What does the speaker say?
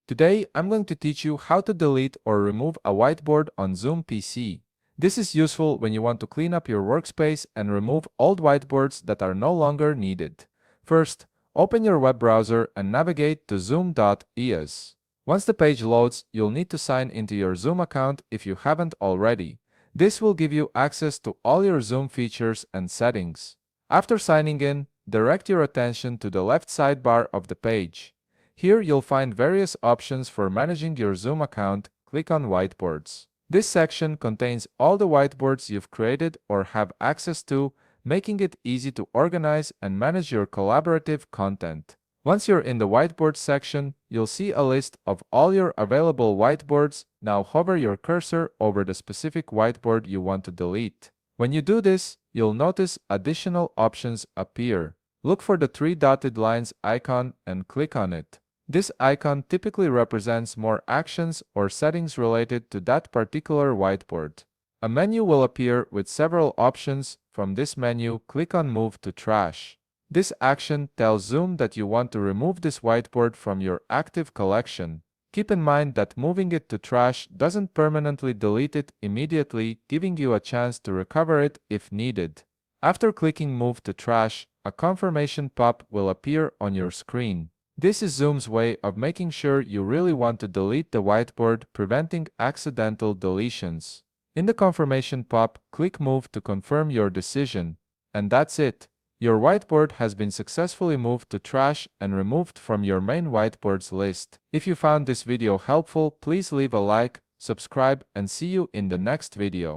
Today, I'm going to teach you how to delete or remove a whiteboard on Zoom PC. This is useful when you want to clean up your workspace and remove old whiteboards that are no longer needed. First, open your web browser and navigate to zoom.es. Once the page loads, you'll need to sign into your Zoom account if you haven't already. This will give you access to all your Zoom features and settings. After signing in, direct your attention to the left sidebar of the page. Here you'll find various options for managing your Zoom account. Click on Whiteboards. This section contains all the whiteboards you've created or have access to, making it easy to organize and manage your collaborative content. Once you're in the Whiteboard section, you'll see a list of all your available whiteboards. Now hover your cursor over the specific whiteboard you want to delete. When you do this, you'll notice additional options appear. Look for the three dotted lines icon and click on it. This icon typically represents more actions or settings related to that particular whiteboard. A menu will appear with several options. From this menu, click on Move to Trash. This action tells Zoom that you want to remove this whiteboard from your active collection. Keep in mind that moving it to trash doesn't permanently delete it immediately, giving you a chance to recover it if needed. After clicking Move to Trash, a confirmation pop will appear on your screen. This is Zoom's way of making sure you really want to delete the whiteboard, preventing accidental deletions. In the confirmation pop, click Move to confirm your decision. And that's it. Your whiteboard has been successfully moved to trash and removed from your main whiteboards list. If you found this video helpful, please leave a like, subscribe, and see you in the next video.